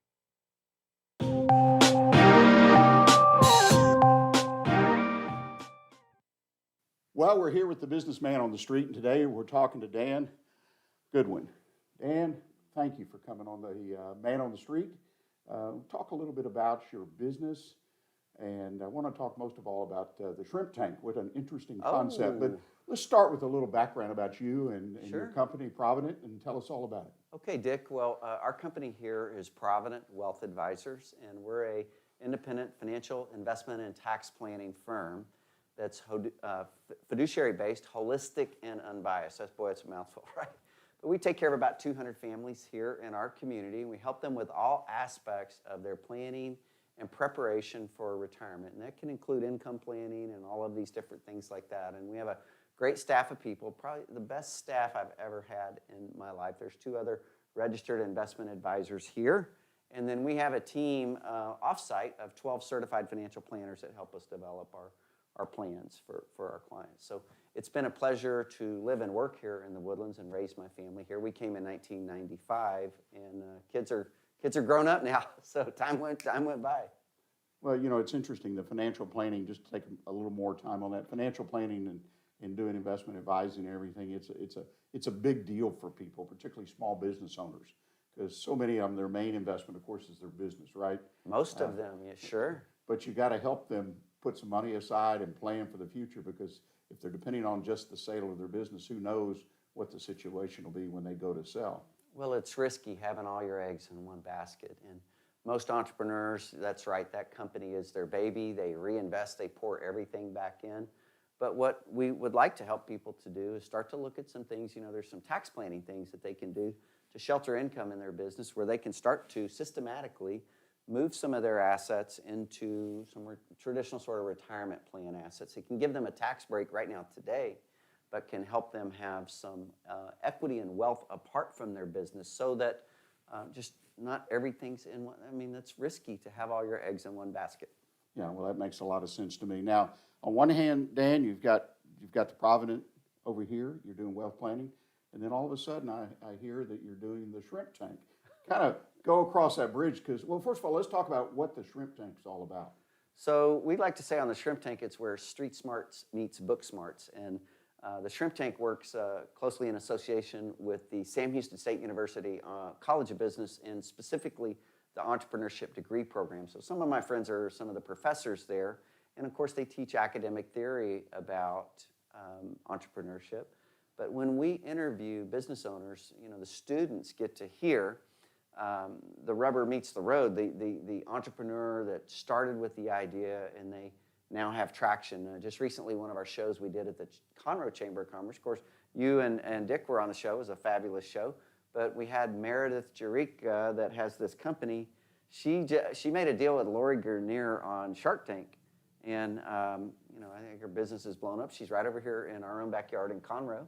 Well, we're here with the businessman on the street, and today we're talking to Dan Goodwin. Dan, thank you for coming on the Man on the Street. Talk a little bit about your business, and I want to talk most of all about the Shrimp Tank. What an interesting concept. But let's start with a little background about you and your company, Provident, and tell us all about it. Okay, Dick. Well, our company here is Provident Wealth Advisors, and we're a independent financial investment and tax planning firm that's fiduciary-based, holistic, and unbiased. That's a mouthful, right? But we take care of about 200 families here in our community, and we help them with all aspects of their planning and preparation for retirement. And that can include income planning and all of these different things like that. And we have a great staff of people, probably the best staff I've ever had in my life. There's 2 other registered investment advisors here. And then we have a team offsite of 12 certified financial planners that help us develop our plans for our clients. So it's been a pleasure to live and work here in the Woodlands and raise my family here. We came in 1995, and kids are grown up now, so time went by. Well, it's interesting, the financial planning, just to take a little more time on that, financial planning and doing investment advising and everything, it's a big deal for people, particularly small business owners, because so many of them, their main investment, of course, is their business, right? Most of them, yeah, sure. But you got to help them put some money aside and plan for the future, because if they're depending on just the sale of their business, who knows what the situation will be when they go to sell. Well, it's risky having all your eggs in one basket. And most entrepreneurs, that's right, that company is their baby. They reinvest, they pour everything back in. But what we would like to help people to do is start to look at some things. There's some tax planning things that they can do to shelter income in their business, where they can start to systematically move some of their assets into some traditional sort of retirement plan assets. It can give them a tax break right now today, but can help them have some equity and wealth apart from their business, so that just not everything's in one. I mean, that's risky to have all your eggs in one basket. Yeah, well, that makes a lot of sense to me. Now, on one hand, Dan, you've got the Provident over here. You're doing wealth planning, and then all of a sudden, I hear that you're doing the shrimp tank. Kind of go across that bridge, because, well, first of all, let's talk about what the shrimp tank is all about. So we like to say on the shrimp tank, it's where street smarts meets book smarts, and the shrimp tank works closely in association with the Sam Houston State University College of Business, and specifically the entrepreneurship degree program. So some of my friends are some of the professors there, and of course they teach academic theory about entrepreneurship. But when we interview business owners, the students get to hear the rubber meets the road, the entrepreneur that started with the idea and they now have traction. Just recently, one of our shows we did at the Conroe Chamber of Commerce, of course, you and Dick were on the show. It was a fabulous show. But we had Meredith Jarika that has this company. She made a deal with Lori Garnier on Shark Tank. And, I think her business is blown up. She's right over here in our own backyard in Conroe.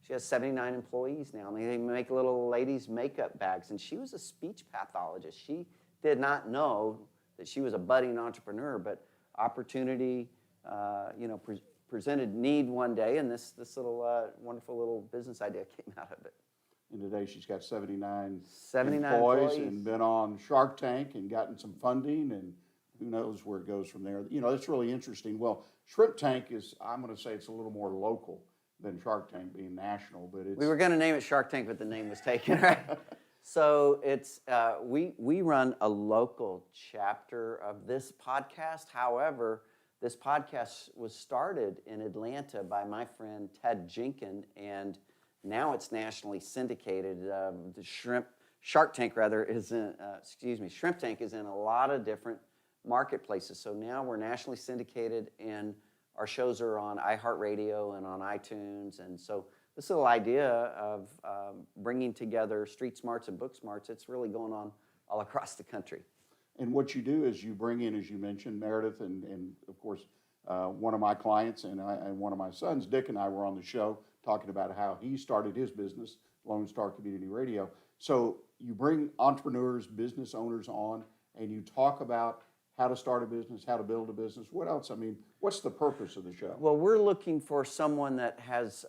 She has 79 employees now. I mean, they make little ladies' makeup bags. And she was a speech pathologist. She did not know that she was a budding entrepreneur, but opportunity, presented need one day, and this little wonderful little business idea came out of it. And today she's got 79 employees and been on Shark Tank and gotten some funding, and who knows where it goes from there. That's really interesting. Well, Shrimp Tank I'm going to say it's a little more local than Shark Tank being national, but it's... We were going to name it Shark Tank, but the name was taken, right? So it's we run a local chapter of this podcast. However, this podcast was started in Atlanta by my friend Ted Jenkin, and now it's nationally syndicated. Shark Tank is in, Shrimp Tank is in a lot of different marketplaces. So now we're nationally syndicated, and our shows are on iHeartRadio and on iTunes. And so this little idea of bringing together street smarts and book smarts, it's really going on all across the country. And what you do is you bring in, as you mentioned, Meredith, and of course, one of my clients and one of my sons, Dick, and I were on the show talking about how he started his business, Lone Star Community Radio. So you bring entrepreneurs, business owners on, and you talk about how to start a business, how to build a business. What else? I mean, what's the purpose of the show? Well, we're looking for someone that has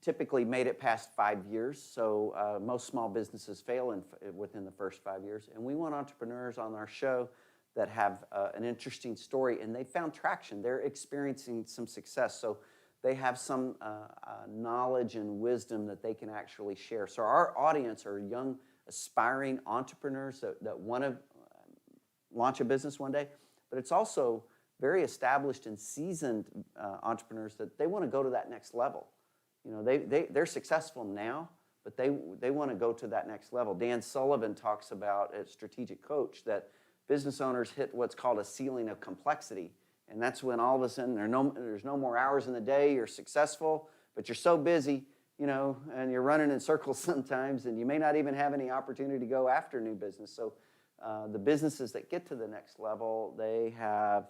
typically made it past 5 years. So most small businesses fail within the first 5 years. And we want entrepreneurs on our show that have an interesting story, and they found traction. They're experiencing some success. So they have some knowledge and wisdom that they can actually share. So our audience are young, aspiring entrepreneurs that want to launch a business one day, but it's also very established and seasoned entrepreneurs that they want to go to that next level. They're successful now, but they want to go to that next level. Dan Sullivan talks about at Strategic Coach that business owners hit what's called a ceiling of complexity, and that's when all of a sudden there's no more hours in the day. You're successful, but you're so busy, and you're running in circles sometimes, and you may not even have any opportunity to go after new business. So The businesses that get to the next level, they have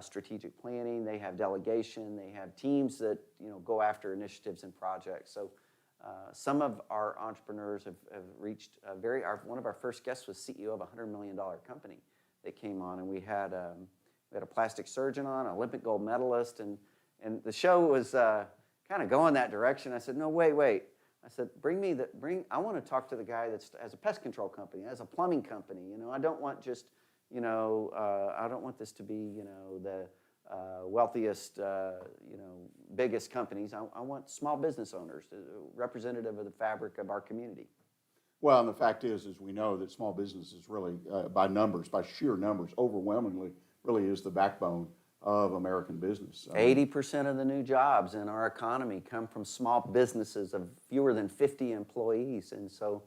strategic planning, they have delegation, they have teams that go after initiatives and projects. So some of our entrepreneurs have reached one of our first guests was CEO of a $100 million company that came on, and we had a plastic surgeon on, an Olympic gold medalist, and the show was kind of going that direction. I said, no, wait. I said, I want to talk to the guy that has a pest control company, has a plumbing company. I don't want just, I don't want this to be, the wealthiest, biggest companies. I want small business owners, representative of the fabric of our community. Well, and the fact is we know that small businesses really, by sheer numbers, overwhelmingly, really is the backbone of American business. 80% of the new jobs in our economy come from small businesses of fewer than 50 employees, and so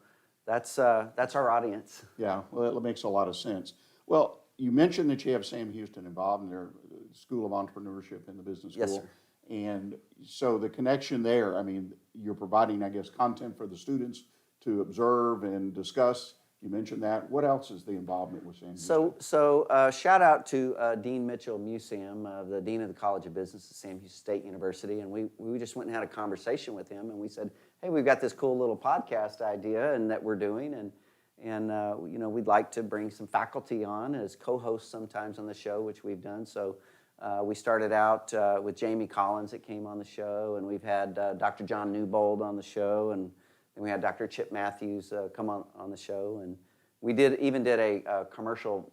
that's our audience. Yeah, well, that makes a lot of sense. Well, you mentioned that you have Sam Houston involved in their School of Entrepreneurship in the business school. Yes, sir. And so the connection there, I mean, you're providing, I guess, content for the students to observe and discuss. You mentioned that. What else is the involvement with Sam Houston? So shout out to Dean Mitchell Musam, the Dean of the College of Business at Sam Houston State University, and we just went and had a conversation with him, and we said, hey, we've got this cool little podcast idea and that we're doing, and we'd like to bring some faculty on as co-hosts sometimes on the show, which we've done. So we started out with Jamie Collins that came on the show, and we've had Dr. John Newbold on the show, and then we had Dr. Chip Matthews come on the show, and we even did a commercial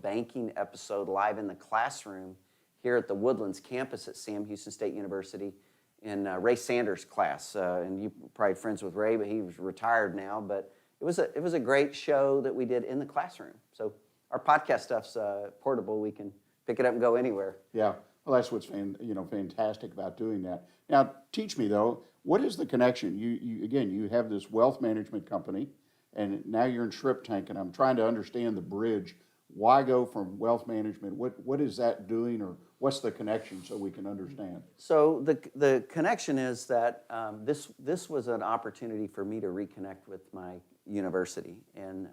banking episode live in the classroom here at the Woodlands campus at Sam Houston State University in Ray Sanders' class. And you're probably friends with Ray, but he's retired now. But it was a great show that we did in the classroom. So our podcast stuff's portable. We can pick it up and go anywhere. Yeah, well, that's what's fantastic about doing that. Now, teach me though, what is the connection? You have this wealth management company, and now you're in shrimp tank, and I'm trying to understand the bridge. Why go from wealth management? What is that doing, or what's the connection so we can understand? So the connection is that this was an opportunity for me to reconnect with my university, and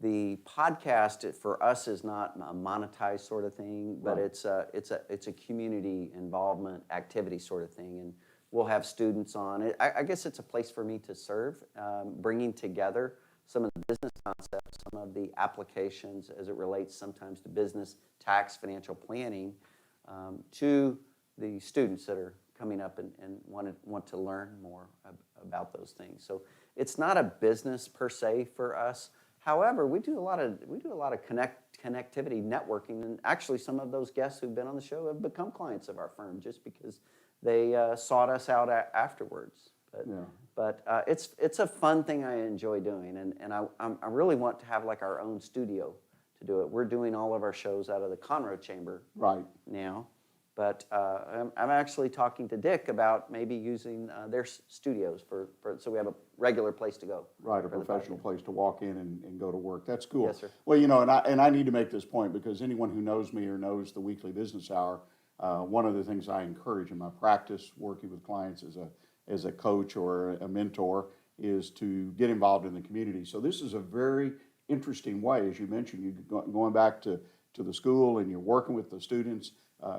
the podcast for us is not a monetized sort of thing, but Right. it's a community involvement activity sort of thing, and we'll have students on it. I guess it's a place for me to serve, bringing together some of the business concepts, some of the applications as it relates sometimes to business, tax, financial planning, to the students that are coming up and want to learn more about those things. So it's not a business per se for us. However, we do a lot of connectivity, networking, and actually some of those guests who've been on the show have become clients of our firm just because they sought us out afterwards. But it's a fun thing I enjoy doing, and I really want to have like our own studio to do it. We're doing all of our shows out of the Conroe Chamber now, but I'm actually talking to Dick about maybe using their studios so we have a regular place to go. Right, a professional place to walk in and go to work. That's cool. Yes, sir. Well, and I need to make this point because anyone who knows me or knows the Weekly Business Hour, one of the things I encourage in my practice working with clients as a coach or a mentor is to get involved in the community. So this is a very interesting way, as you mentioned, you're going back to the school and you're working with the students,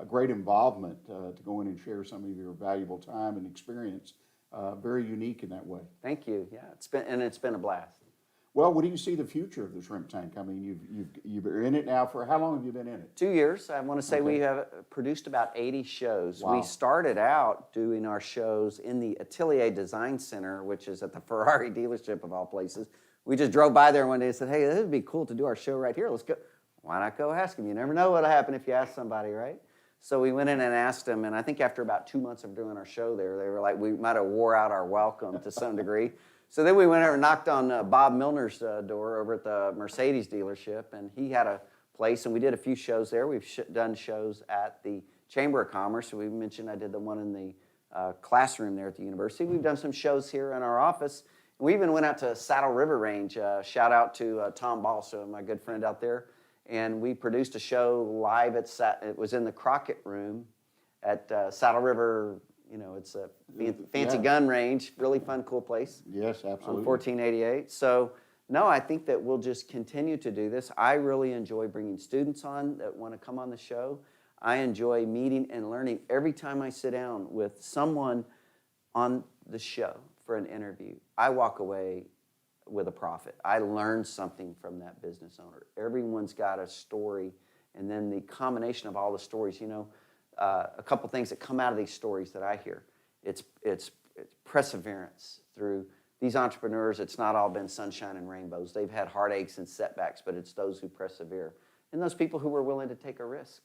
great involvement to go in and share some of your valuable time and experience. Very unique in that way. Thank you. Yeah, it's been a blast. Well, what do you see the future of the shrimp tank? I mean, you've been in it now for how long have you been in it? 2 years. I want to say we have produced about 80 shows. Wow. We started out doing our shows in the Atelier Design Center, which is at the Ferrari dealership of all places. We just drove by there one day and said, hey, this would be cool to do our show right here. Let's go. Why not go ask them? You never know what'll happen if you ask somebody, right? So we went in and asked them, and I think after about 2 months of doing our show there, they were like, we might have wore out our welcome to some degree. So then we went over and knocked on Bob Milner's door over at the Mercedes dealership, and he had a place, and we did a few shows there. We've done shows at the Chamber of Commerce. So we mentioned I did the one in the classroom there at the university. We've done some shows here in our office. We even went out to Saddle River Range. Shout out to Tom Balso, my good friend out there. And we produced a show live it was in the Crockett Room at Saddle River. It's a fancy gun range, really fun, cool place. Yes, absolutely. On 1488. So no, I think that we'll just continue to do this. I really enjoy bringing students on that want to come on the show. I enjoy meeting and learning every time I sit down with someone on the show for an interview. I walk away with a profit. I learned something from that business owner. Everyone's got a story, and then the combination of all the stories, a couple things that come out of these stories that I hear. It's perseverance through these entrepreneurs. It's not all been sunshine and rainbows. They've had heartaches and setbacks, but it's those who persevere. And those people who were willing to take a risk.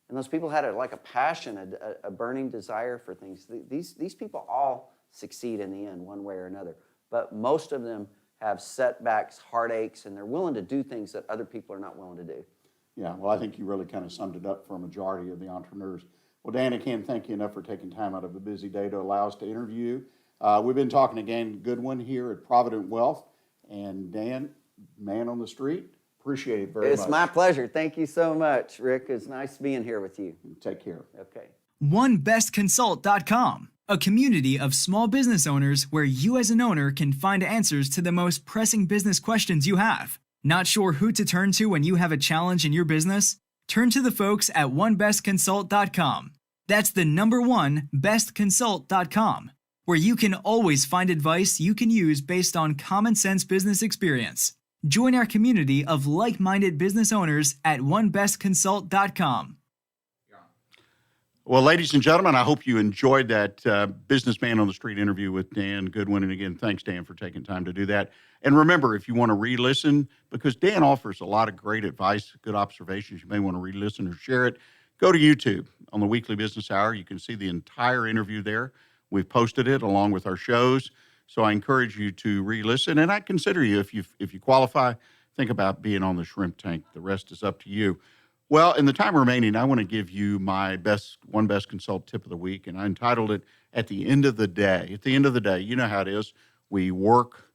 And those people had a passion, a burning desire for things. These people all succeed in the end, one way or another. But most of them have setbacks, heartaches, and they're willing to do things that other people are not willing to do. Yeah, well, I think you really kind of summed it up for a majority of the entrepreneurs. Well, Dan, I can't thank you enough for taking time out of a busy day to allow us to interview. We've been talking to Dan Goodwin here at Provident Wealth. And Dan, man on the street, appreciate it very much. It's my pleasure. Thank you so much, Rick. It's nice being here with you. Take care. Okay. OneBestConsult.com, a community of small business owners where you as an owner can find answers to the most pressing business questions you have. Not sure who to turn to when you have a challenge in your business? Turn to the folks at OneBestConsult.com. That's the number one, bestconsult.com, where you can always find advice you can use based on common sense business experience. Join our community of like-minded business owners at OneBestConsult.com. Well, ladies and gentlemen, I hope you enjoyed that businessman on the street interview with Dan Goodwin. And again, thanks, Dan, for taking time to do that. And remember, if you want to re-listen, because Dan offers a lot of great advice, good observations, you may want to re-listen or share it, go to YouTube on the Weekly Business Hour. You can see the entire interview there. We've posted it along with our shows. So I encourage you to re-listen. And I consider you, if you qualify, think about being on the shrimp tank. The rest is up to you. Well, in the time remaining, I want to give you my One Best Consult tip of the week, and I entitled it, At the End of the Day. At the end of the day, you know how it is. We work,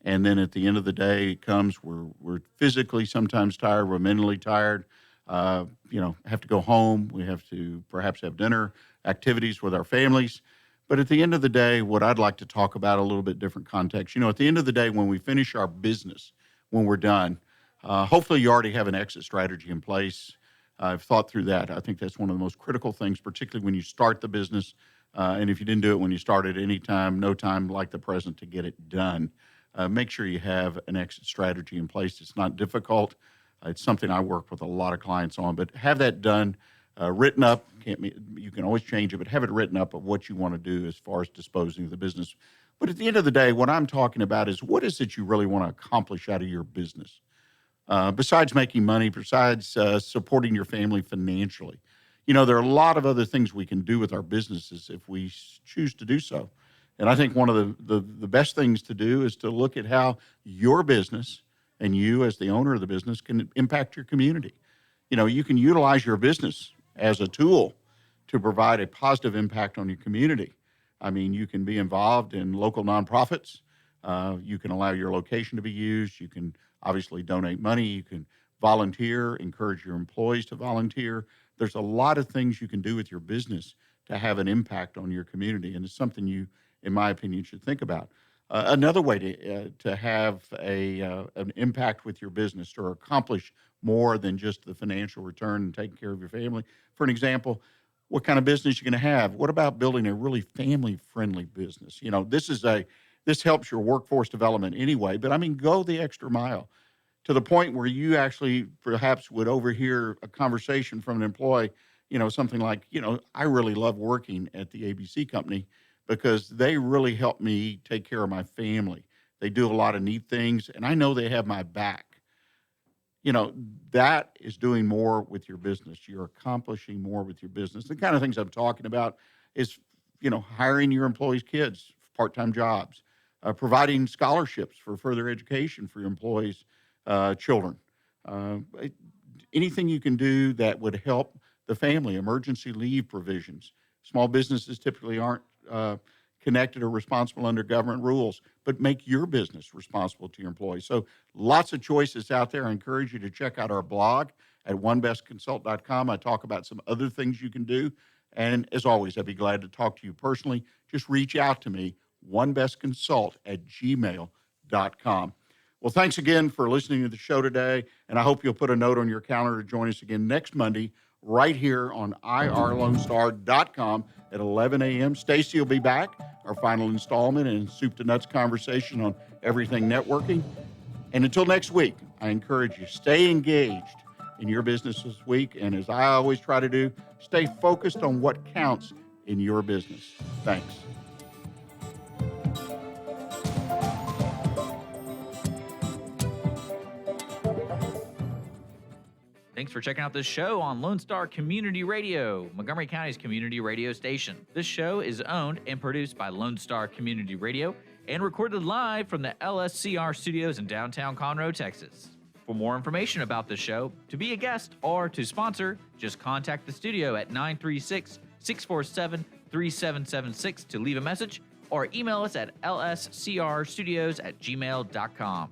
and then at the end of the day, it comes, we're physically sometimes tired, we're mentally tired, have to go home, we have to perhaps have dinner, activities with our families. But at the end of the day, what I'd like to talk about a little bit different context. At the end of the day, when we finish our business, when we're done, hopefully you already have an exit strategy in place. I've thought through that. I think that's one of the most critical things, particularly when you start the business. And if you didn't do it when you started, any time, no time like the present to get it done. Make sure you have an exit strategy in place. It's not difficult. It's something I work with a lot of clients on, but have that done, written up. You can always change it, but have it written up of what you want to do as far as disposing of the business. But at the end of the day, what I'm talking about is what is it you really want to accomplish out of your business? Besides making money, besides supporting your family financially. There are a lot of other things we can do with our businesses if we choose to do so. And I think one of the best things to do is to look at how your business and you as the owner of the business can impact your community. You can utilize your business as a tool to provide a positive impact on your community. You can be involved in local nonprofits. You can allow your location to be used. You can obviously donate money. You can volunteer, encourage your employees to volunteer. There's a lot of things you can do with your business to have an impact on your community, and it's something you, in my opinion, should think about. Another way to have an impact with your business or accomplish more than just the financial return and taking care of your family. For an example, what kind of business you're going to have? What about building a really family-friendly business? This helps your workforce development anyway, but go the extra mile to the point where you actually perhaps would overhear a conversation from an employee, something like, I really love working at the ABC company because they really help me take care of my family. They do a lot of neat things, and I know they have my back. That is doing more with your business. You're accomplishing more with your business. The kind of things I'm talking about is, hiring your employees' kids, part-time jobs, providing scholarships for further education for your employees' children. Anything you can do that would help the family, emergency leave provisions. Small businesses typically aren't connected or responsible under government rules, but make your business responsible to your employees. So lots of choices out there. I encourage you to check out our blog at onebestconsult.com. I talk about some other things you can do. And as always, I'd be glad to talk to you personally. Just reach out to me, onebestconsult@gmail.com. Well, thanks again for listening to the show today, and I hope you'll put a note on your calendar to join us again next Monday right here on irlonestar.com at 11 a.m. Stacy will be back, our final installment in Soup to Nuts conversation on everything networking. And until next week, I encourage you, stay engaged in your business this week, and as I always try to do, stay focused on what counts in your business. Thanks. Thanks for checking out this show on Lone Star Community Radio, Montgomery County's community radio station. This show is owned and produced by Lone Star Community Radio and recorded live from the LSCR studios in downtown Conroe, Texas. For more information about the show, to be a guest, or to sponsor, just contact the studio at 936-647-3776 to leave a message, or email us at lscrstudios@gmail.com.